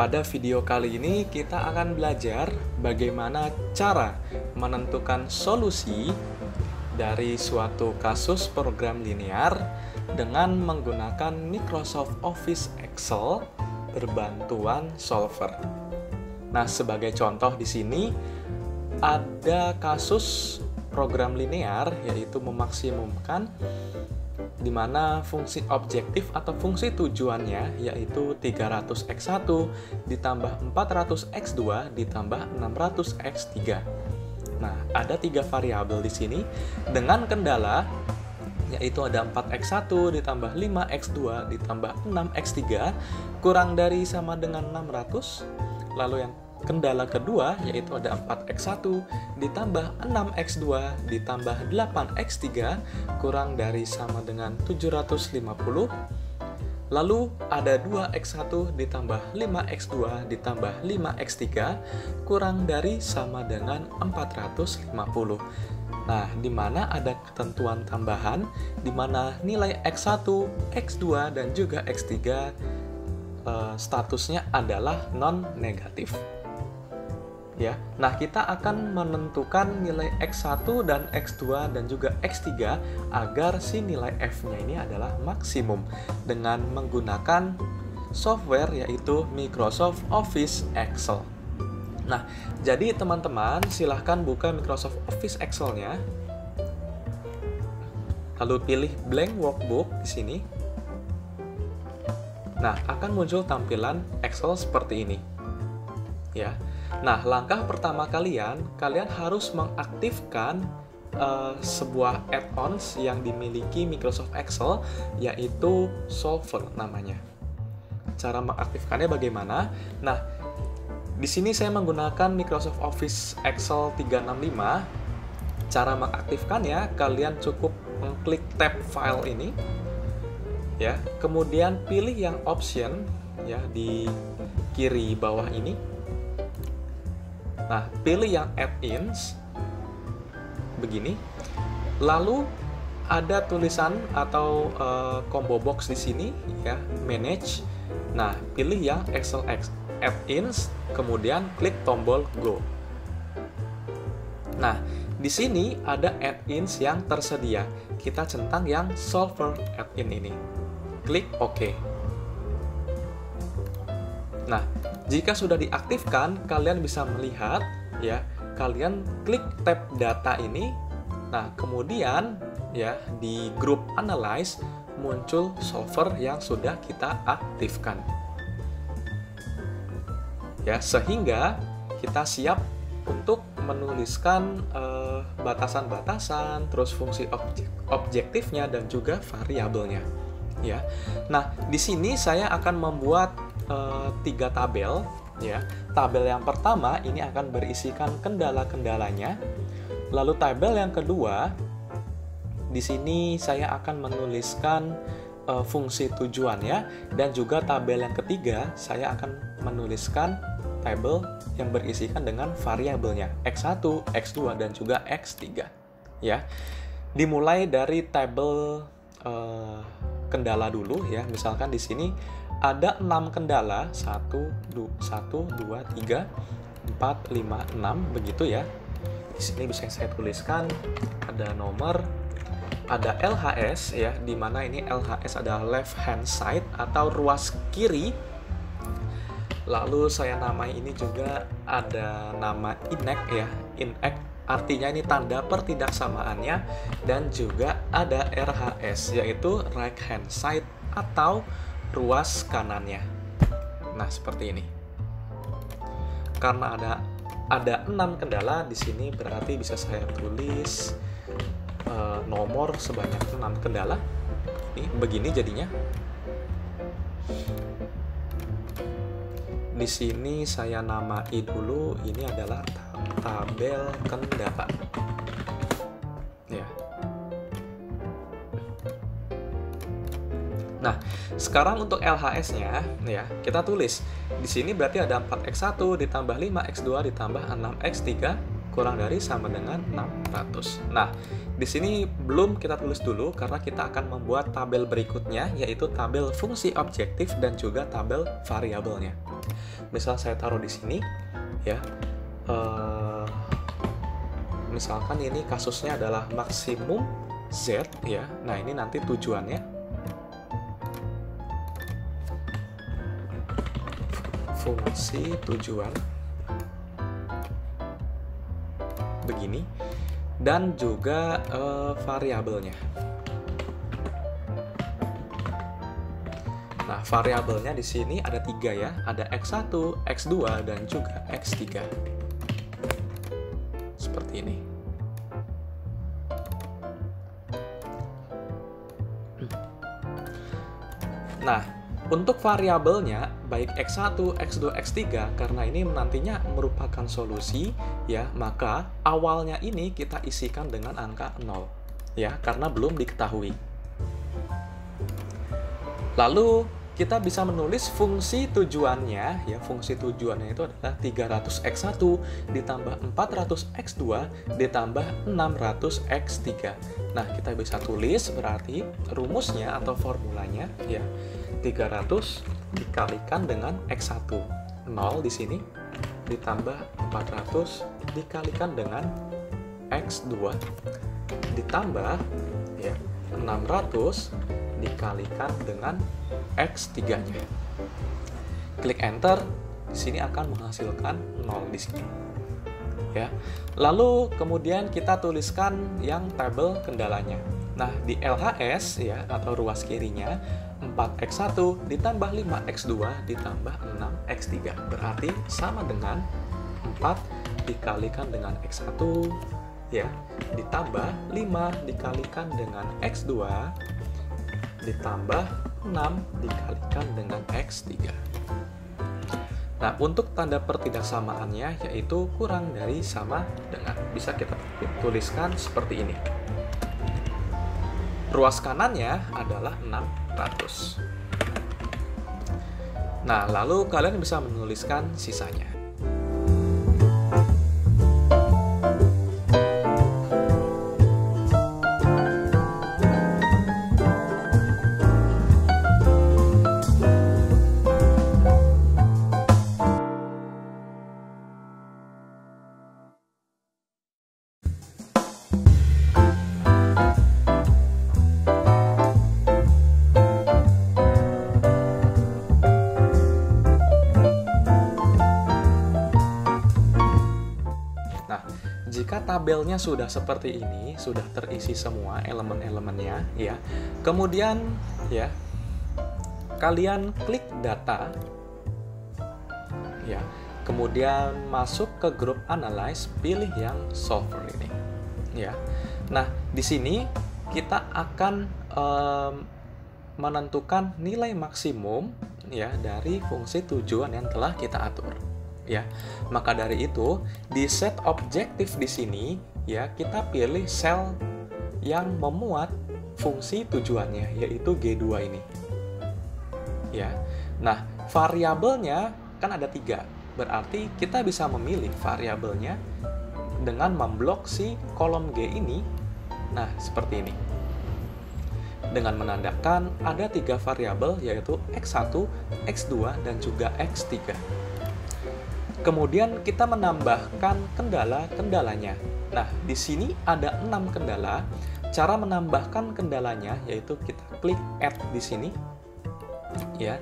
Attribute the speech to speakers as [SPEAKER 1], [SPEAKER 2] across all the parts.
[SPEAKER 1] Pada video kali ini kita akan belajar bagaimana cara menentukan solusi dari suatu kasus program linear dengan menggunakan Microsoft Office Excel berbantuan solver. Nah, sebagai contoh di sini ada kasus program linear yaitu memaksimumkan di mana fungsi objektif atau fungsi tujuannya yaitu 300x1 ditambah 400x2 ditambah 600x3. Nah, ada 3 variabel di sini dengan kendala yaitu ada 4x1 ditambah 5x2 ditambah 6x3 kurang dari sama dengan 600. Lalu yang kendala kedua yaitu ada 4x1 ditambah 6x2 ditambah 8x3 kurang dari sama dengan 750. Lalu ada 2x1 ditambah 5x2 ditambah 5x3 kurang dari sama dengan 450. Nah, di mana ada ketentuan tambahan di mana nilai x1, x2 dan juga x3 statusnya adalah non-negatif. Ya, nah kita akan menentukan nilai X1 dan X2 dan juga X3 agar si nilai F-nya ini adalah maksimum dengan menggunakan software yaitu Microsoft Office Excel. Nah, jadi teman-teman silahkan buka Microsoft Office Excel-nya. Lalu pilih blank workbook di sini. Nah, akan muncul tampilan Excel seperti ini. Ya. Nah, langkah pertama kalian harus mengaktifkan sebuah add-ons yang dimiliki Microsoft Excel, yaitu Solver namanya. Cara mengaktifkannya bagaimana? Nah, di sini saya menggunakan Microsoft Office Excel 365. Cara mengaktifkannya, kalian cukup mengklik tab file ini, ya. Kemudian pilih yang option, ya, di kiri bawah ini. Nah, pilih yang add-ins begini. Lalu ada tulisan atau combo box di sini, ya, manage. Nah, pilih yang Excel add-ins, kemudian klik tombol go. Nah, di sini ada add-ins yang tersedia. Kita centang yang solver add-in ini. Klik OK. Nah, jika sudah diaktifkan, kalian bisa melihat, ya, kalian klik tab data ini. Nah, kemudian, ya, di grup analyze muncul solver yang sudah kita aktifkan. Ya, sehingga kita siap untuk menuliskan batasan-batasan, terus fungsi objektifnya dan juga variabelnya. Ya. Nah, di sini saya akan membuat 3 tabel, ya. Tabel yang pertama ini akan berisikan kendala-kendalanya. Lalu tabel yang kedua, di sini saya akan menuliskan fungsi tujuannya, dan juga tabel yang ketiga saya akan menuliskan tabel yang berisikan dengan variabelnya x1, x2 dan juga x3. Ya. Dimulai dari tabel kendala dulu, ya. Misalkan di sini ada 6 kendala, 1, 2, 3, 4, 5, 6, begitu ya. Di sini bisa saya tuliskan ada nomor, ada LHS, ya, di mana ini LHS adalah left hand side atau ruas kiri. Lalu saya namai ini juga ada nama INEC, ya, INEC artinya ini tanda pertidaksamaannya, dan juga ada RHS yaitu right hand side atau ruas kanannya. Nah, seperti ini. Karena ada 6 kendala di sini, berarti bisa saya tulis nomor sebanyak 6 kendala. Ini begini jadinya. Di sini saya namai dulu, ini adalah tabel kendala. Ya. Nah, sekarang untuk LHS-nya, ya, kita tulis. Di sini berarti ada 4x1 ditambah 5x2 ditambah 6x3 kurang dari sama dengan 600. Nah, di sini belum kita tulis dulu karena kita akan membuat tabel berikutnya, yaitu tabel fungsi objektif dan juga tabel variabelnya. Misal saya taruh di sini, ya. Misalkan ini kasusnya adalah maksimum Z, ya. Nah, ini nanti tujuannya. Fungsi tujuan begini, dan juga variabelnya. Nah, variabelnya di sini ada 3 ya, ada X1, X2, dan juga X3. Seperti ini. Nah, untuk variabelnya, baik X1, X2, X3, karena ini nantinya merupakan solusi, ya, maka awalnya ini kita isikan dengan angka 0, ya, karena belum diketahui. Lalu, kita bisa menulis fungsi tujuannya, ya, fungsi tujuannya itu adalah 300X1 ditambah 400X2 ditambah 600X3. Nah, kita bisa tulis berarti rumusnya atau formulanya, ya, 300 dikalikan dengan X1, 0 di sini, ditambah 400 dikalikan dengan X2, ditambah, ya, 600 dikalikan dengan X3-nya. Klik Enter, di sini akan menghasilkan 0 di sini. Ya. Lalu kemudian kita tuliskan yang tabel kendalanya. Nah, di LHS, ya, atau ruas kirinya, 4X1 ditambah 5X2 ditambah 6X3. Berarti sama dengan 4 dikalikan dengan X1, ya, ditambah 5 dikalikan dengan X2 ditambah 6 dikalikan dengan X3. Nah, untuk tanda pertidaksamaannya yaitu kurang dari sama dengan. Bisa kita tuliskan seperti ini. Ruas kanannya adalah 600. Nah, lalu kalian bisa menuliskan sisanya. Jika tabelnya sudah seperti ini, sudah terisi semua elemen-elemennya, ya. Kemudian, ya, kalian klik data, ya. Kemudian masuk ke grup analyze, pilih yang solver ini, ya. Nah, di sini kita akan menentukan nilai maksimum, ya, dari fungsi tujuan yang telah kita atur. Ya, maka dari itu di set objektif di sini, ya, kita pilih sel yang memuat fungsi tujuannya, yaitu G2 ini. Ya, nah variabelnya kan ada 3, berarti kita bisa memilih variabelnya dengan memblok si kolom G ini. Nah, seperti ini. Dengan menandakan ada 3 variabel, yaitu X1, X2, dan juga X3. Kemudian kita menambahkan kendala-kendalanya. Nah, di sini ada 6 kendala. Cara menambahkan kendalanya yaitu kita klik add di sini. Ya.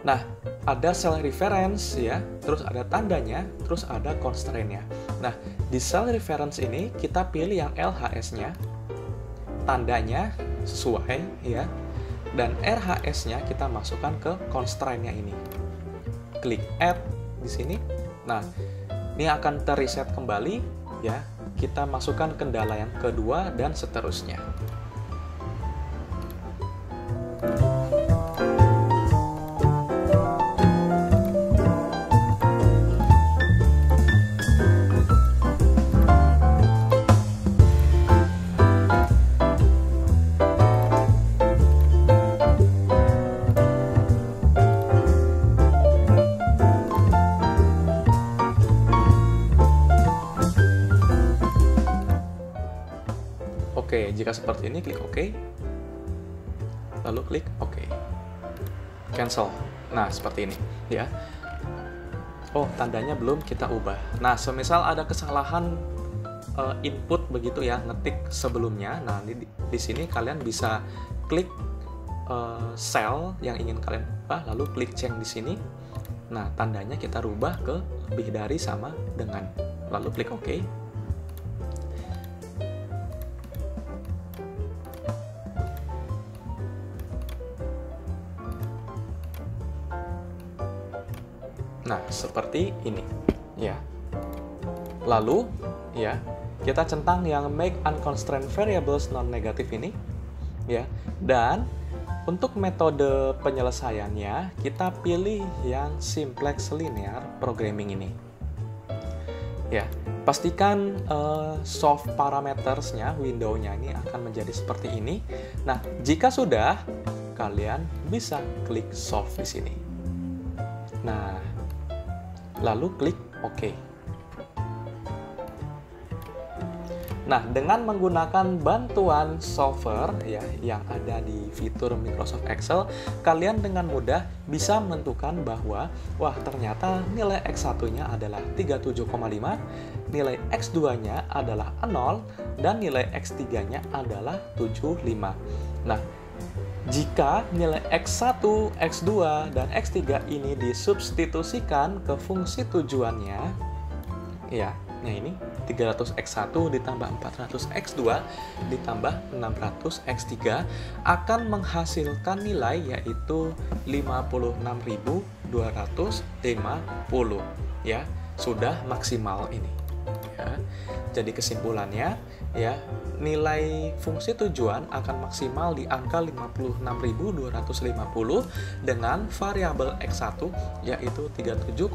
[SPEAKER 1] Nah, ada cell reference, ya, terus ada tandanya, terus ada constraint-nya. Nah, di cell reference ini kita pilih yang LHS-nya, tandanya sesuai, ya. Dan RHS-nya kita masukkan ke constraint-nya ini. Klik add di sini. Nah, ini akan terreset kembali, ya. Kita masukkan kendala yang kedua dan seterusnya. Oke, jika seperti ini klik OK. Lalu klik OK. Cancel. Nah, seperti ini ya. Oh, tandanya belum kita ubah. Nah, semisal ada kesalahan input begitu ya, ngetik sebelumnya. Nah, di sini kalian bisa klik cell yang ingin kalian ubah, lalu klik change di sini. Nah, tandanya kita rubah ke lebih dari sama dengan. Lalu klik OK. Nah, seperti ini ya. Lalu ya, kita centang yang make unconstrained variables non-negative ini ya. Dan untuk metode penyelesaiannya kita pilih yang simplex linear programming ini. Ya, pastikan solve parametersnya, window-nya ini akan menjadi seperti ini. Nah, jika sudah, kalian bisa klik solve di sini. Nah, lalu klik OK. Nah, dengan menggunakan bantuan solver ya yang ada di fitur Microsoft Excel, kalian dengan mudah bisa menentukan bahwa wah, ternyata nilai X1-nya adalah 37,5, nilai X2-nya adalah 0 dan nilai X3-nya adalah 75. Nah, jika nilai X1, X2, dan X3 ini disubstitusikan ke fungsi tujuannya, ya, nah ini 300 X1 ditambah 400 X2 ditambah 600 X3 akan menghasilkan nilai yaitu 56.250 ya, sudah maksimal ini ya. Jadi kesimpulannya ya, nilai fungsi tujuan akan maksimal di angka 56.250 dengan variabel X1 yaitu 37,5,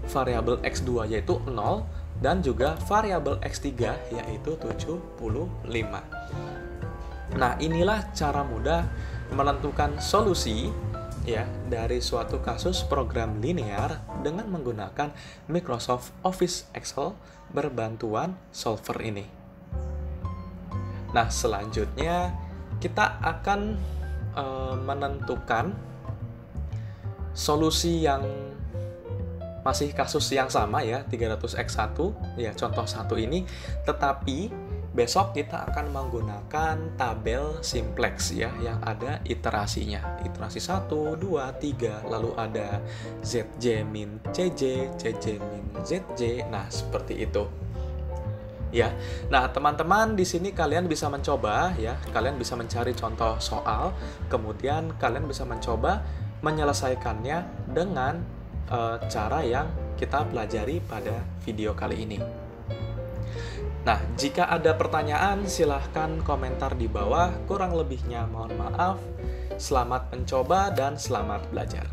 [SPEAKER 1] variabel X2 yaitu 0, dan juga variabel X3 yaitu 75. Nah, inilah cara mudah menentukan solusi ya dari suatu kasus program linear dengan menggunakan Microsoft Office Excel berbantuan solver ini. Nah, selanjutnya kita akan menentukan solusi yang masih kasus yang sama ya, 300x1 ya, contoh satu ini, tetapi besok kita akan menggunakan tabel simplex ya yang ada iterasinya, iterasi 1, 2, 3, lalu ada ZJ min CJ, CJ min ZJ. Nah, seperti itu ya. Nah, teman-teman, di sini kalian bisa mencoba ya, kalian bisa mencari contoh soal, kemudian kalian bisa mencoba menyelesaikannya dengan cara yang kita pelajari pada video kali ini. Nah, jika ada pertanyaan silahkan komentar di bawah, kurang lebihnya mohon maaf. Selamat mencoba dan selamat belajar.